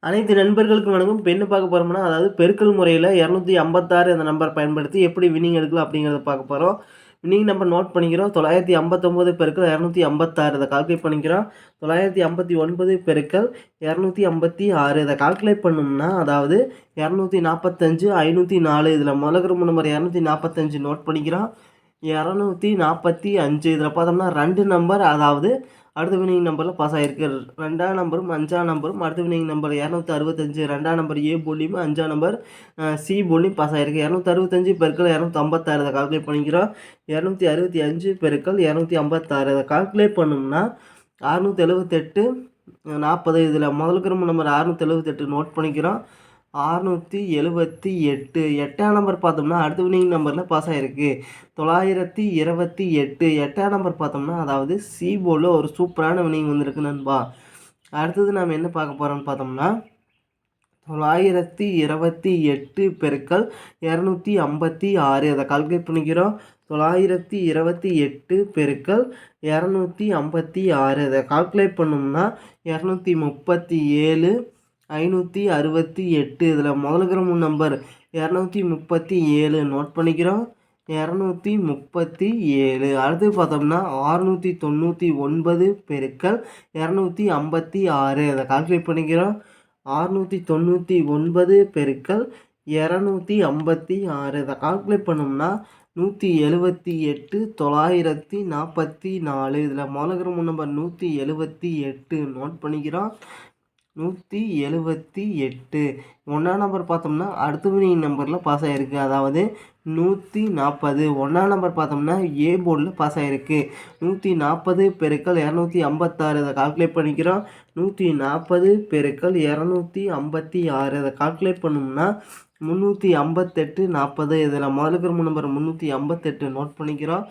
அனைத்து நண்பர்களுக்கும் வணக்கம். இப்போ என்ன பார்க்க போறோம்னா, அதாவது பெருக்கல் முறையில 256 அந்த நம்பர் பயன்படுத்தி எப்படி வின்னிங் எடுக்கலாம் அப்படிங்கிறத பார்க்க போறோம். வின்னிங் நம்பர் நோட் பண்ணிக்கிறோம். 959 பெருக்கல் 256 இத கால்குலேட் பண்ணிக்கிறோம். 959 பெருக்கல் 256 இத கால்குலேட் பண்ணோம்னா, அதாவது 245, 504 இதில முதல்ல இருக்கிற நம்பர் 245 நோட் பண்ணிக்கிறோம். 245 இதில பார்த்தோம்னா 2 நம்பர், அதாவது அடுத்த வினிங் நம்பரில் பாஸ் ஆகிருக்கு. 2ஆம் நம்பரும் 5ஆம் நம்பரும் அடுத்த வினிங் நம்பர் 265 2ஆம் நம்பர் ஏ போலியும் 5ஆம் நம்பர் சி போலியும் பாஸ் ஆகிருக்கு. 265 பெருக்கல் 256 இதை கால்குலேட் பண்ணிக்கிறோம். 265 பெருக்கல் 256 இதை கால்குலேட் பண்ணோம்னா 678 40 இதில் முதலுக்கு நம்பர் 678 நோட் பண்ணிக்கிறோம். 678 8ஆம் நம்பர் பார்த்தோம்னா அடுத்த வினிங் நம்பரில் பாஸ் ஆகிருக்கு. 928 8ஆம் நம்பர் பார்த்தோம்னா, அதாவது சி போர்டில் ஒரு சூப்பரான வினிங் வந்திருக்கு நண்பா. அடுத்தது நாம் என்ன பார்க்க போகிறோம்னு பார்த்தோம்னா, 928 பெருக்கல் 256 அதை கால்குலேட் பண்ணிக்கிறோம். 928 பெருக்கல் 256 இதை கால்குலேட் பண்ணோம்னா 237 568 இதில் முதலுக்கிற நம்பர் 237 நோட் பண்ணிக்கிறோம். 237 அடுத்து பார்த்தோம்னா 699 பெருக்கல் 256 அதை கால்குலேட் பண்ணிக்கிறோம். 699 பெருக்கல் 256 இதை கால்குலேட் பண்ணோம்னா 178 944 இதில் முதலுக்கிற நம்பர் 178 நோட் பண்ணிக்கிறோம். 178 ஒன்றாம் நம்பர் பார்த்தோம்னா அடுத்த வினிங் நம்பரில் பாஸ் ஆகிருக்கு. அதாவது 140 ஒன்றாம் நம்பர் பார்த்தோம்னா ஏ போர்டில் பாஸ் ஆகிருக்கு. 140 பெருக்கல் 256 இதை கால்குலேட் பண்ணிக்கிறோம். 140 பெருக்கல் 256 இதை கால்குலேட் பண்ணோம்னா 358 40 இதில் முதலுக்கு நம்பர் 358 நோட் பண்ணிக்கிறோம்.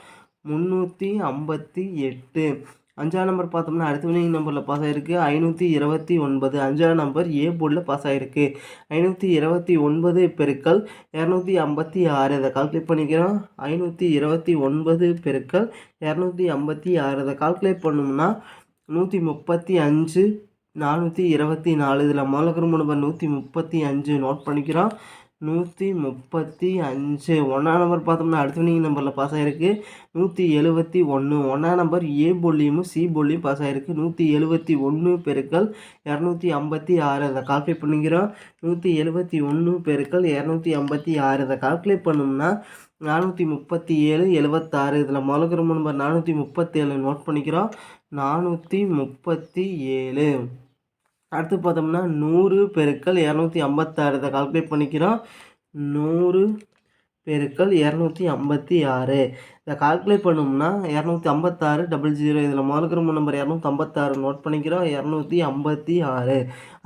358 5ஆம் நம்பர் பார்த்தோம்னா அடுத்த வினிங் நம்பரில் பாஸ் ஆகிருக்கு. 529 5ஆம் நம்பர் ஏ போர்டில் பாஸ் ஆகிருக்கு. 529 பெருக்கல் 256 இதை கால்குலேட் பண்ணிக்கிறோம். 529 பெருக்கல் 256 இதை கால்குலேட் பண்ணோம்னா 135 424 இதில் முதலுக்கு நம்பர் 135 நோட் பண்ணிக்கிறோம். 135 ஒன்றாம் நம்பர் பார்த்தோம்னா அடுத்த வினிங் நம்பரில் பாஸ் ஆகிருக்கு. 171 ஒன்றாம் நம்பர் ஏ போர்ட்லேயும் சி போர்ட்லேயும் பாஸ் ஆகிருக்கு. 171 பெருக்கல் 256 இதை கால்குலேட் பண்ணிக்கிறோம். 171 பெருக்கல் 256 இதை கால்குலேட் பண்ணோம்னா 437 76 இதில் முதலுக்கு நம்பர் 437 நோட் பண்ணிக்கிறோம். 437 அடுத்து பார்த்தோம்னா 100 பெருக்கல் 256 இதை கால்குலேட் பண்ணிக்கிறோம். 100 பெருக்கல் 256 இதை கால்குலேட் பண்ணோம்னா 256 00 இதில் முதலுக்கு நம்பர் 256 நோட் பண்ணிக்கிறோம். 256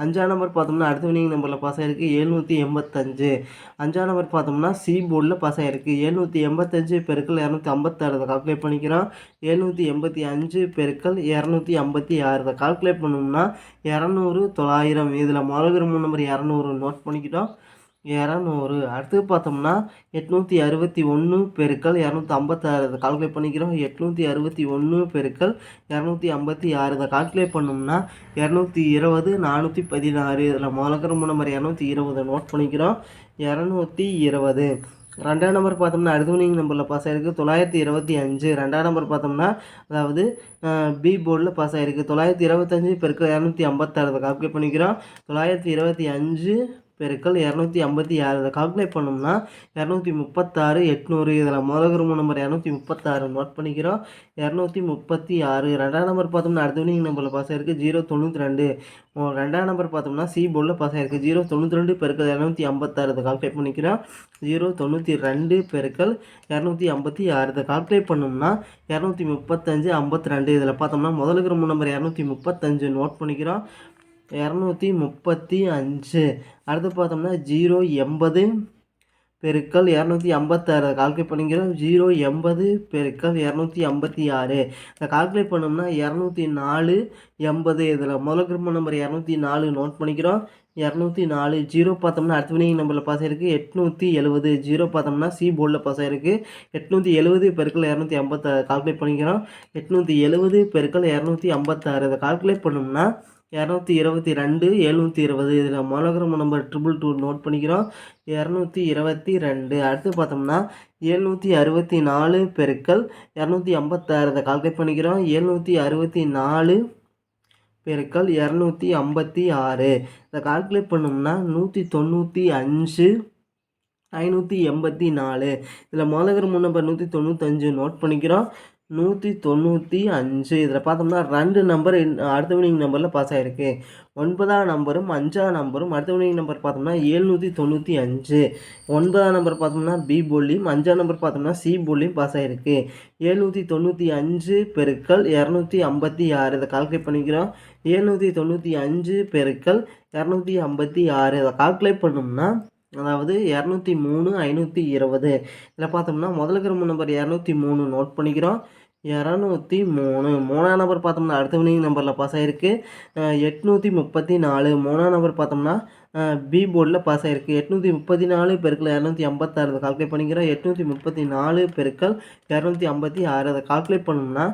5ஆம் நம்பர் பார்த்தோம்னா அடுத்த வினிங் நம்பரில் பாஸ் ஆகிருக்கு. 785 5ஆம் நம்பர் பார்த்தோம்னா சி போர்டில் பாஸ் ஆகிருக்கு. 785 பெருக்கல் 256 இதை கால்குலேட் பண்ணிக்கிறோம். 785 பெருக்கல் 256 இதை கால்குலேட் பண்ணோம்னா 200 900 இதில் முதலுக்கு நம்பர் 200 நோட் பண்ணிக்கிட்டோம். 200 அடுத்து பார்த்தோம்னா 861 பெருக்கல் 256 இதை கால்குலேட் பண்ணிக்கிறோம். 861 பெருக்கல் 256 இதை கால்குலேட் பண்ணோம்னா 220 416 இதில் முதலுக்கு நம்பர் 220 நோட் பண்ணிக்கிறோம். 220 2ஆம் நம்பர் பார்த்தோம்னா அடுத்த வினிங் நம்பரில் பாஸ் ஆகிருக்கு. 925 2ஆம் நம்பர் பார்த்தோம்னா, அதாவது பி போர்டில் பாஸ் ஆகிருக்கு. 925 பெருக்கல் 256 இதை கால்குலேட் பண்ணிக்கிறோம். 925 பெருக்கல் 256 இதை கால்குலேட் பண்ணோம்னா 236 800 இதில் முதலுக்கு நம்பர் 236 நோட் பண்ணிக்கிறோம். 236 2ஆம் நம்பர் பார்த்தோம்னா அடுத்த வினிங் நம்பரில் பாஸ் ஆகிருக்கு. 092 2ஆம் நம்பர் பார்த்தோம்னா சி போர்டில் பாஸ் ஆகிருக்கு. 092 பெருக்கல் 256 இதை கால்குலேட் பண்ணிக்கிறோம். 092 பெருக்கல் 256 இதை கால்குலேட் பண்ணோம்னா 235 52 இதில் பார்த்தோம்னா முதலுக்கு நம்பர் 235 நோட் பண்ணிக்கிறோம். 235 அடுத்து பார்த்தோம்னா 080 பெருக்கல் 256 கால்குலேட் பண்ணிக்கிறோம். 080 பெருக்கல் 256 இதை கால்குலேட் பண்ணோம்னா 204 80 இதில் முதலுக்கு நம்பர் 204 நோட் பண்ணிக்கிறோம். 204 0 பார்த்தோம்னா அடுத்த வினிங் நம்பரில் பாஸ் ஆகிருக்கு. 870 0 பார்த்தோம்னா சி போர்டில் பாஸ் ஆகிருக்கு. 870 பெருக்கல் 256 கால்குலேட் பண்ணிக்கிறோம். 870 பெருக்கல் 256 இதை கால்குலேட் பண்ணோம்னா 222 720. இதில் மோனோகிராம் நம்பர் 222 நோட் பண்ணிக்கிறோம். 222. அடுத்து பார்த்தோம்னா 764 பெருக்கல் 256 இதை கால்குலேட் பண்ணிக்கிறோம். 764 பெருக்கல் 256 இதை கால்குலேட் பண்ணோம்னா 195 584. இதில் மோனோகிராம் நம்பர் 195 நோட் பண்ணிக்கிறோம். 195. இதில் பார்த்தோம்னா 2 நம்பர் அடுத்த வினிங் நம்பரில் பாஸ் ஆகிருக்கு. 9ஆம் நம்பரும் 5ஆம் நம்பரும் அடுத்த வினிங் நம்பர் பார்த்தோம்னா 795. 9ஆம் நம்பர் பார்த்தோம்னா பி போலியும் 5ஆம் நம்பர் பார்த்தோம்னா சி போலியும் பாஸ் ஆகிருக்கு. 795 பெருக்கல் 256 இதை கால்குலேட் பண்ணிக்கிறோம். 795 பெருக்கல் 256 இதை கால்குலேட் பண்ணோம்னா அதாவது 203 520. இதில் பார்த்தோம்னா முதல்ல நம்பர் 203 நோட் பண்ணிக்கிறோம். 203. 3ஆம் நம்பர் பார்த்தோம்னா அடுத்த வினிங் நம்பரில் பாஸ் ஆகிருக்கு. 834. 3ஆம் நம்பர் பார்த்தோம்னா பி போர்டில் பாஸ் ஆகிருக்கு. 834 பெருக்கல் 256 அதை கால்குலேட் பண்ணிக்கிறோம். 834 பெருக்கல் 256 அதை கால்குலேட் பண்ணோம்னா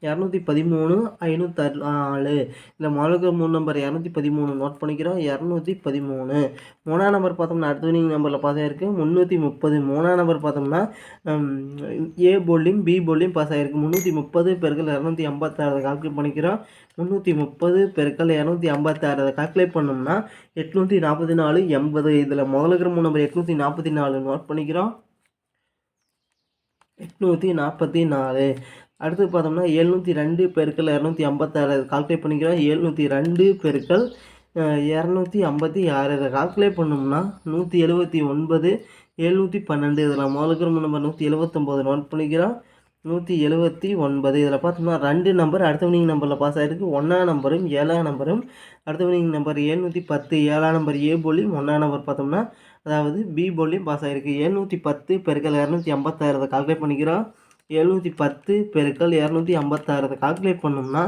213 504. இல்லை மோனோகிராம் நம்பர் 213 நோட் பண்ணிக்கிறோம். 213. 3ஆம் நம்பர் பார்த்தோம்னா அடுத்த வினிங் நம்பரில் பாஸ் ஆகிருக்கு. 330. 3ஆம் நம்பர் பார்த்தோம்னா ஏ போர்ட்லையும் பி போர்ட்லையும் பாஸ் ஆகிருக்கு. 330 பெருக்கல் 256 அதை கால்குலேட் பண்ணிக்கிறோம். 330 பெருக்கல் 256 அதை கால்குலேட் பண்ணோம்னா 844 80. இதில் மோனோகிராம் நம்பர் 844 நோட் பண்ணிக்கிறோம். 844. அடுத்து பார்த்தோம்னா 702 பெருக்கல் 256 கால்குலேட் பண்ணிக்கிறோம். 702 பெருக்கல் 256 இதை கால்குலேட் பண்ணோம்னா 179 712. இதில் மோனோகிராம் நம்பர் 179 நோட் பண்ணிக்கிறோம். 179. இதில் பார்த்தோம்னா 2 நம்பர் அடுத்த வினிங் நம்பரில் பாஸ் ஆகிருக்கு. 1ஆம் நம்பரும் 7ஆம் நம்பரும் அடுத்த வினிங் நம்பர் 710. 7ஆம் நம்பர் ஏ போலியும் 1ஆம் நம்பர் பார்த்தோம்னா அதாவது பி போர்ட்லையும் பாஸ் ஆகிருக்கு. 710 பெருக்கல் 256 இதை கால்குலேட் பண்ணிக்கிறோம். 710 பெருக்கல் 256 இதை கால்குலேட் பண்ணோம்னா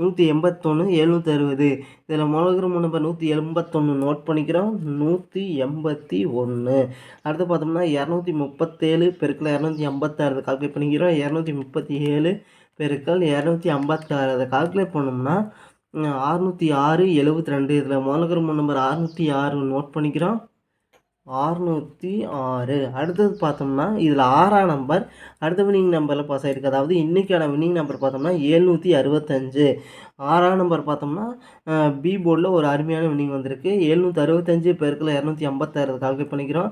181 760. இதில் மோனோகிராம் நம்பர் 181 நோட் பண்ணிக்கிறோம். 181. அடுத்து பார்த்தோம்னா 237 பெருக்கல் 256 இதை கால்குலேட் பண்ணிக்கிறோம். 237 பெருக்கல் 256 அதை கால்குலேட் பண்ணோம்னா 606 72. இதில் மோனோகிராம் நம்பர் 606 நோட் பண்ணிக்கிறோம். 606. அடுத்தது பார்த்தோம்னா இதில் 6ஆம் நம்பர் அடுத்த வினிங் நம்பரில் பாஸ் ஆகிருக்கு. அதாவது இன்றைக்கான வினிங் நம்பர் பார்த்தோம்னா 765. 6ஆம் நம்பர் பார்த்தோம்னா பி போர்டில் ஒரு அருமையான வினிங் வந்திருக்கு. 765 பெருக்கல் 256 கால்குலேட் பண்ணிக்கிறோம்.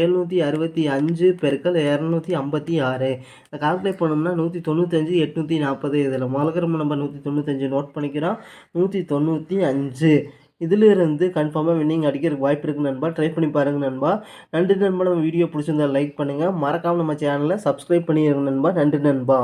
765 பெருக்கல் 256 இதை கால்குலேட் பண்ணோம்னா 195 840. இதில் மோனோகிராம் நம்பர் 195 நோட் பண்ணிக்கிறோம். 195. இதிலிருந்து கன்ஃபார்மாக வின்னிங் அடிக்கிறதுக்கு வாய்ப்பு இருக்குது நண்பா. ட்ரை பண்ணி பாருங்கள் நண்பா. நன்றி நண்பா. நம்ம வீடியோ பிடிச்சிருந்தால் லைக் பண்ணுங்கள். மறக்காமல் நம்ம சேனலை சப்ஸ்கிரைப் பண்ணிடுங்க நண்பா. நன்றி நண்பா.